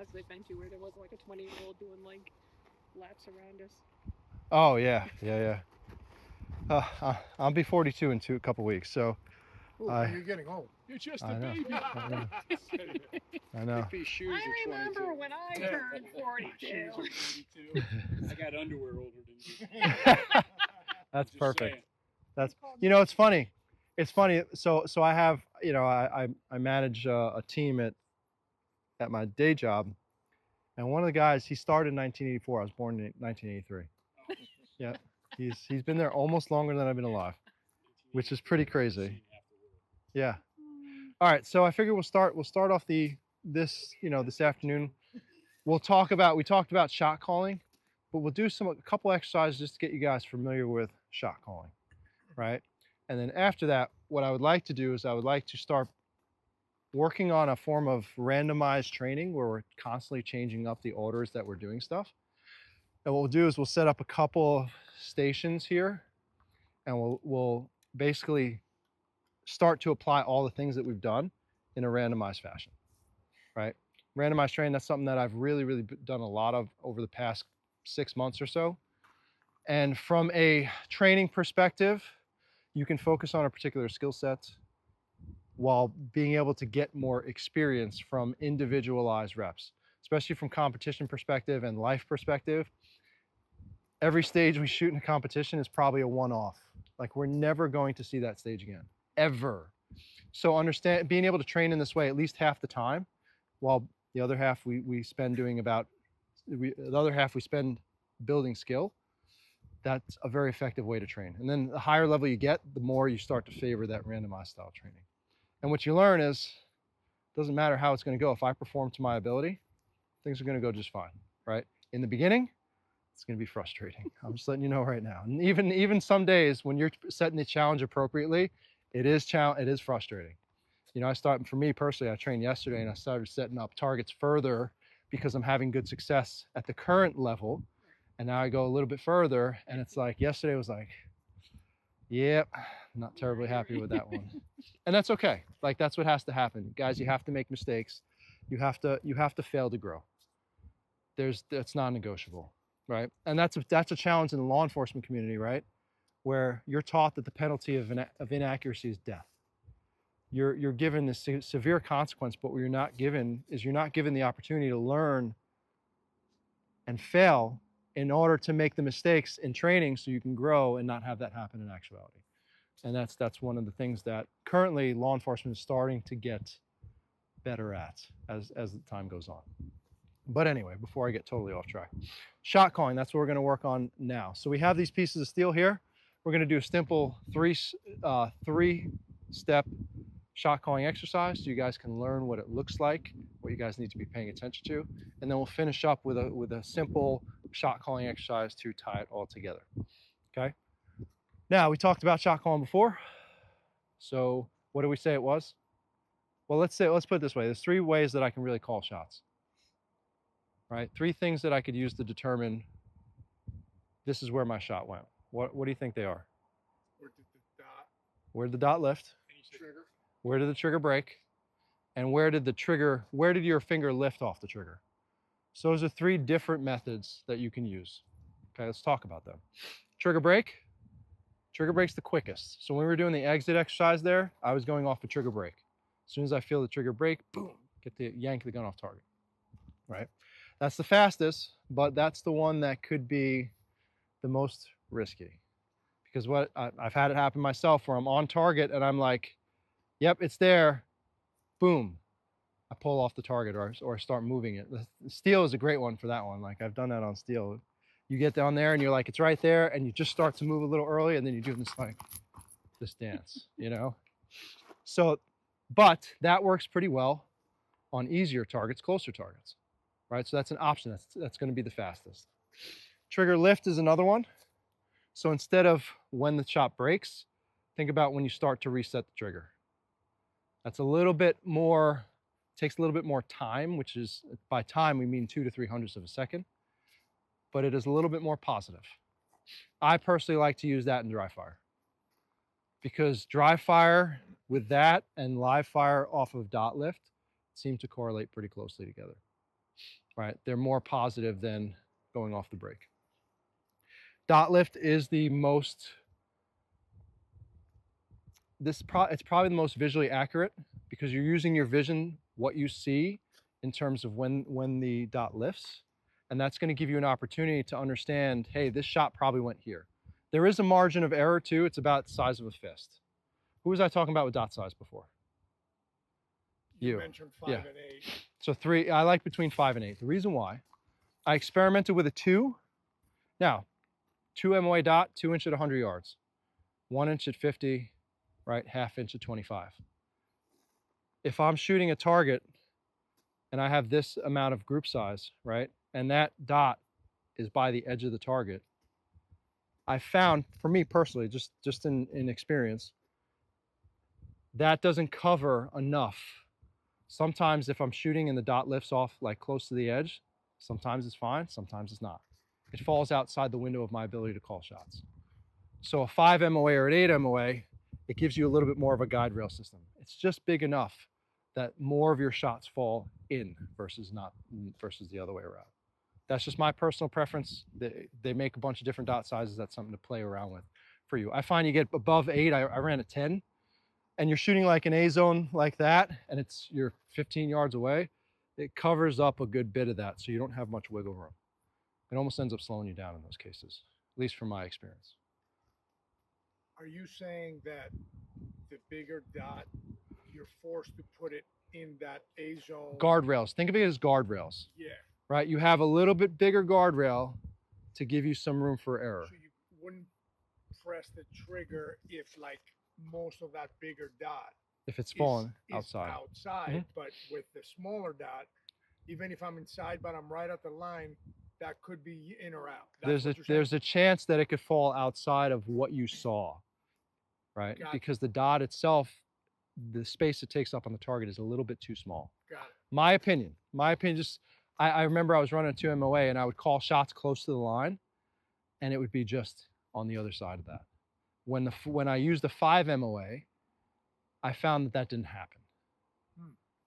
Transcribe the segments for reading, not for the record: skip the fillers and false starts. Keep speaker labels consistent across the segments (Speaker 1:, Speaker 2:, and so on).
Speaker 1: exercises I've been to where there was like a 20-year-old doing like laps around us.
Speaker 2: Oh yeah, yeah, yeah. I'll be 42 in a couple weeks, so
Speaker 3: Ooh,
Speaker 2: I
Speaker 3: you're getting old.
Speaker 4: You're just a
Speaker 2: I know,
Speaker 4: baby.
Speaker 2: I know, I know.
Speaker 5: If his shoes
Speaker 1: I
Speaker 5: are 22.
Speaker 1: remember when I turned
Speaker 4: My shoes
Speaker 1: 42.
Speaker 4: are 42. I got underwear older than you.
Speaker 2: That's
Speaker 4: Just
Speaker 2: perfect.
Speaker 4: saying.
Speaker 2: That's
Speaker 1: Called
Speaker 2: you know it's funny. It's funny. So I have I manage a team at my day job, and one of the guys he started in 1984. I was born in 1983.
Speaker 4: Oh,
Speaker 2: Yeah, he's been there almost longer than I've been alive, which is pretty crazy. Yeah. All right. So I figure we'll start off this afternoon. We talked about shot calling, but we'll do a couple exercises just to get you guys familiar with shot calling, right? And then after that, what I would like to do is I would like to start working on a form of randomized training where we're constantly changing up the orders that we're doing stuff. And what we'll do is we'll set up a couple of stations here, and we'll basically start to apply all the things that we've done in a randomized fashion, right? Randomized training, that's something that I've really done a lot of over the past 6 months or so. And from a training perspective, you can focus on a particular skill set while being able to get more experience from individualized reps, especially from competition perspective and life perspective. Every stage we shoot in a competition is probably a one-off. Like we're never going to see that stage again, ever. So being able to train in this way at least half the time, while the other half we spend building skill. That's a very effective way to train. And then the higher level you get, the more you start to favor that randomized style training. And what you learn is, it doesn't matter how it's going to go. If I perform to my ability, things are going to go just fine, right? In the beginning, it's going to be frustrating. I'm just letting you know right now. And even some days when you're setting the challenge appropriately, it is frustrating. For me personally, I trained yesterday and I started setting up targets further because I'm having good success at the current level. And now I go a little bit further, and it's like yesterday was like, yep, not terribly happy with that one. And that's okay. Like that's what has to happen. Guys, you have to make mistakes. You have to fail to grow. That's non-negotiable, right? And that's a challenge in the law enforcement community, right? Where you're taught that the penalty of inaccuracy is death. You're given this severe consequence, but what you're not given the opportunity to learn and fail in order to make the mistakes in training so you can grow and not have that happen in actuality. And that's one of the things that currently law enforcement is starting to get better at as the time goes on. But anyway, before I get totally off track, shot calling, that's what we're going to work on now. So we have these pieces of steel here. We're going to do a simple three-step shot calling exercise so you guys can learn what it looks like, what you guys need to be paying attention to, and then we'll finish up with a simple shot calling exercise to tie it all together. Okay? Now, we talked about shot calling before. So what did we say it was? Well, let's put it this way. There's 3 ways that I can really call shots. Right? 3 things that I could use to determine this is where my shot went. What do you think they are?
Speaker 3: Where did the dot?
Speaker 2: Where did the dot lift?
Speaker 3: Trigger.
Speaker 2: Where did the trigger break? And where did your finger lift off the trigger? So those are 3 different methods that you can use. Okay, let's talk about them. Trigger break. Trigger break's the quickest. So when we were doing the exit exercise there, I was going off a trigger break. As soon as I feel the trigger break, boom, yank the gun off target. Right? That's the fastest, but that's the one that could be the most risky. Because I've had it happen myself where I'm on target and I'm like, yep, it's there. Boom. I pull off the target or start moving it. The steel is a great one for that one. Like I've done that on steel. You get down there and you're like, it's right there, and you just start to move a little early, and then you do this dance, So, but that works pretty well on easier targets, closer targets, right? So that's an option. That's going to be the fastest. Trigger lift is another one. So instead of when the shot breaks, think about when you start to reset the trigger. That's a little bit more, takes a little bit more time, which is, by time we mean 2 to 3 hundredths of a second, but it is a little bit more positive. I personally like to use that in dry fire because dry fire with that and live fire off of dot lift seem to correlate pretty closely together. right? They're more positive than going off the break. Dot lift is the most, it's probably the most visually accurate because you're using your vision, what you see in terms of when the dot lifts. And that's going to give you an opportunity to understand, hey, this shot probably went here. There is a margin of error too. It's about the size of a fist. Who was I talking about with dot size before?
Speaker 3: You mentioned 5
Speaker 2: Yeah.
Speaker 3: and 8.
Speaker 2: So 3, I like between 5 and 8. The reason why, I experimented with a 2. Now, 2 MOA dot, 2 inch at 100 yards, 1 inch at 50, right? Half inch at 25. If I'm shooting a target and I have this amount of group size, right? And that dot is by the edge of the target, I found, for me personally, just in experience, that doesn't cover enough. Sometimes if I'm shooting and the dot lifts off like close to the edge, sometimes it's fine, sometimes it's not. It falls outside the window of my ability to call shots. So a 5 MOA or an 8 MOA, it gives you a little bit more of a guide rail system. It's just big enough that more of your shots fall in versus the other way around. That's just my personal preference. They make a bunch of different dot sizes. That's something to play around with for you. I find you get above 8, I ran a 10, and you're shooting like an A zone like that, and you're 15 yards away, it covers up a good bit of that, so you don't have much wiggle room. It almost ends up slowing you down in those cases, at least from my experience.
Speaker 3: Are you saying that the bigger dot, you're forced to put it in that A zone?
Speaker 2: Guardrails. Think of it as guardrails.
Speaker 3: Yeah.
Speaker 2: Right? You have a little bit bigger guardrail to give you some room for error.
Speaker 3: So you wouldn't press the trigger if like most of that bigger dot
Speaker 2: If it's falling
Speaker 3: is
Speaker 2: outside.
Speaker 3: outside, but with the smaller dot, even if I'm inside but I'm right at the line, that could be in or out.
Speaker 2: There's a chance that it could fall outside of what you saw, right?
Speaker 3: Gotcha.
Speaker 2: Because the dot itself, the space it takes up on the target is a little bit too small.
Speaker 3: Got it.
Speaker 2: My opinion, just, I remember I was running a 2 MOA and I would call shots close to the line and it would be just on the other side of that. When I used the 5 MOA, I found that didn't happen.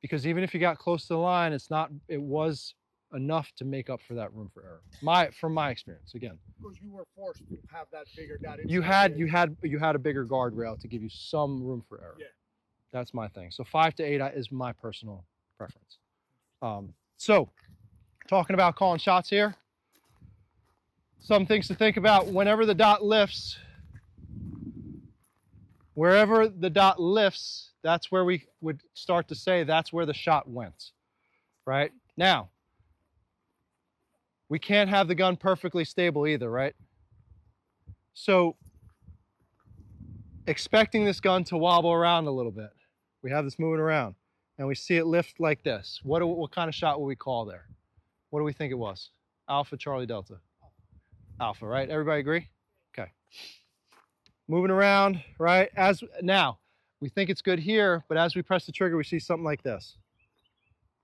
Speaker 2: Because even if you got close to the line, it was enough to make up for that room for error. From my experience, again.
Speaker 3: Because you were forced to have that bigger dot.
Speaker 2: You had a bigger guardrail to give you some room for error.
Speaker 3: Yeah.
Speaker 2: That's my thing. So 5 to 8 is my personal preference. So talking about calling shots here, some things to think about. Whenever the dot lifts, wherever the dot lifts, that's where we would start to say that's where the shot went, right? Now, we can't have the gun perfectly stable either, right? So expecting this gun to wobble around a little bit. We have this moving around and we see it lift like this. What kind of shot will we call there? What do we think it was? Alpha, Charlie, Delta. Alpha, right? Everybody agree? Okay. Moving around, right? Now, we think it's good here, but as we press the trigger, we see something like this.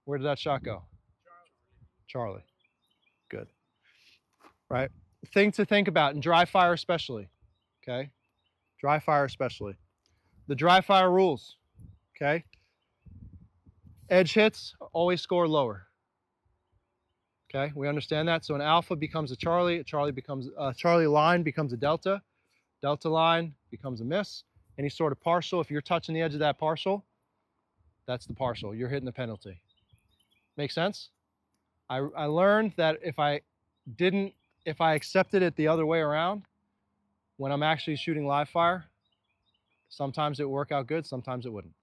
Speaker 2: Where did that shot go? Charlie. Good. Right? Thing to think about in dry fire especially, okay? Dry fire especially. The dry fire rules, okay? Edge hits always score lower. Okay, we understand that. So an alpha becomes a Charlie Charlie line becomes a Delta, Delta line becomes a miss. Any sort of partial, if you're touching the edge of that partial, that's the partial. You're hitting the penalty. Make sense? I learned that if I accepted it the other way around, when I'm actually shooting live fire, sometimes it would work out good, sometimes it wouldn't.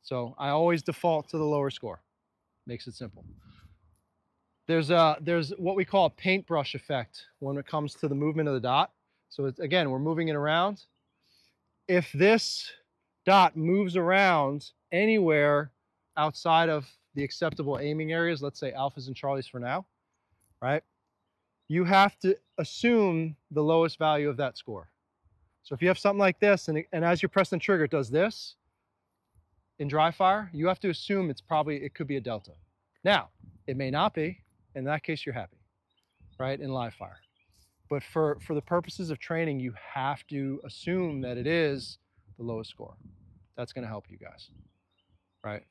Speaker 2: So I always default to the lower score. Makes it simple. There's what we call a paintbrush effect when it comes to the movement of the dot. So again, we're moving it around. If this dot moves around anywhere outside of the acceptable aiming areas, let's say alphas and charlies for now, right? You have to assume the lowest value of that score. So if you have something like this, and as you're pressing the trigger, it does this in dry fire, you have to assume it could be a Delta. Now, it may not be. In that case, you're happy, right, in live fire. But for the purposes of training, you have to assume that it is the lowest score. That's going to help you guys, right?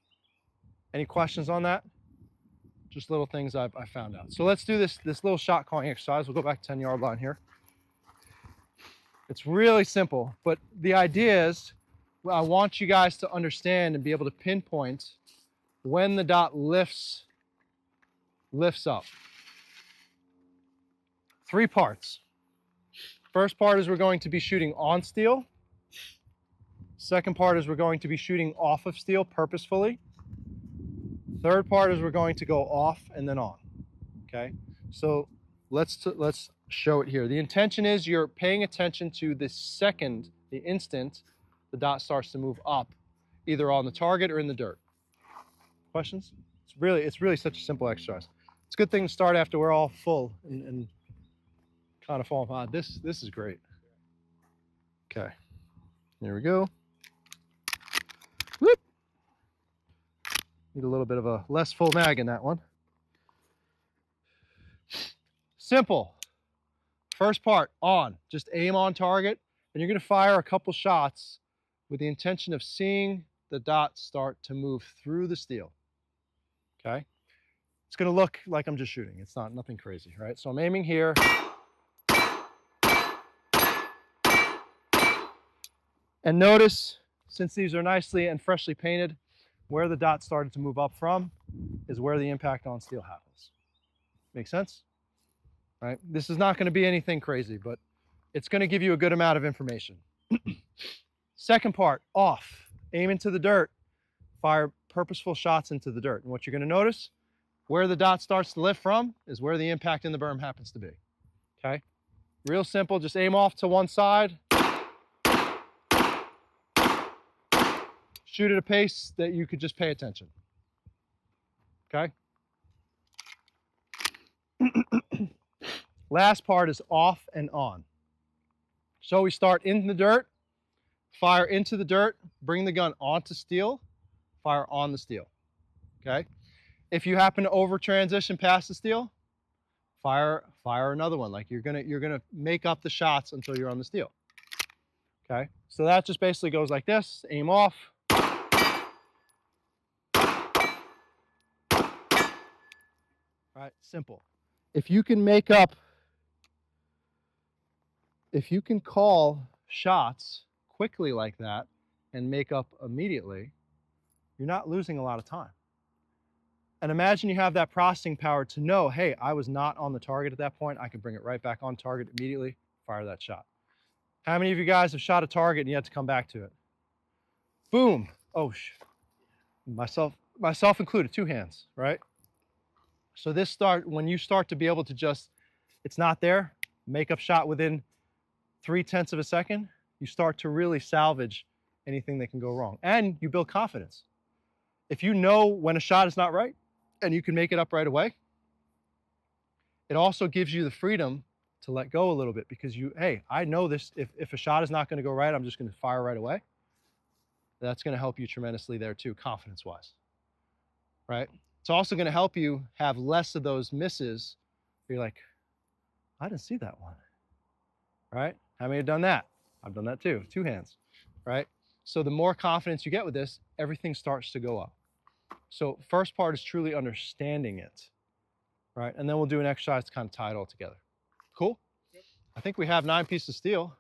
Speaker 2: Any questions on that? Just little things I found out. So let's do this little shot calling exercise. We'll go back to 10-yard line here. It's really simple, but the idea is I want you guys to understand and be able to pinpoint when the dot lifts up. 3 parts. First part is we're going to be shooting on steel. Second part is we're going to be shooting off of steel purposefully. Third part is we're going to go off and then on. Okay, so let's show it here. The intention is you're paying attention to the second, the instant the dot starts to move up, either on the target or in the dirt. Questions? It's really such a simple exercise. It's a good thing to start after we're all full and kind of falling behind. This is great. Okay, here we go. Whoop. Need a little bit of a less full mag in that one. Simple. First part, on. Just aim on target, and you're going to fire a couple shots with the intention of seeing the dot start to move through the steel. Okay? It's going to look like I'm just shooting. It's nothing crazy, right? So I'm aiming here. And notice, since these are nicely and freshly painted, where the dot started to move up from is where the impact on steel happens. Make sense? Right? This is not going to be anything crazy, but it's going to give you a good amount of information. Second part, off. Aim into the dirt. Fire purposeful shots into the dirt. And what you're going to notice, where the dot starts to lift from is where the impact in the berm happens to be. Okay? Real simple. Just aim off to one side. Shoot at a pace that you could just pay attention. Okay? Last part is off and on. So we start in the dirt, fire into the dirt, bring the gun onto steel, fire on the steel. Okay? If you happen to over transition past the steel, fire another one. Like you're gonna make up the shots until you're on the steel. Okay? So that just basically goes like this. Aim off. Right? Simple. If you can call shots quickly like that and make up immediately, you're not losing a lot of time. And imagine you have that processing power to know, hey, I was not on the target at that point. I can bring it right back on target immediately, fire that shot. How many of you guys have shot a target and you had to come back to it? Boom. Oh, myself included, 2 hands, right? So when you start to be able to just, it's not there, make up shot within 0.3 of a second, you start to really salvage anything that can go wrong. And you build confidence. If you know when a shot is not right and you can make it up right away, it also gives you the freedom to let go a little bit because hey, I know this, if a shot is not going to go right, I'm just going to fire right away. That's going to help you tremendously there too, confidence-wise, right? It's also going to help you have less of those misses where you're like, I didn't see that one, right? How many have done that? I've done that too, 2 hands, right? So the more confidence you get with this, everything starts to go up. So first part is truly understanding it, right? And then we'll do an exercise to kind of tie it all together. Cool? Yep. I think we have 9 pieces of steel.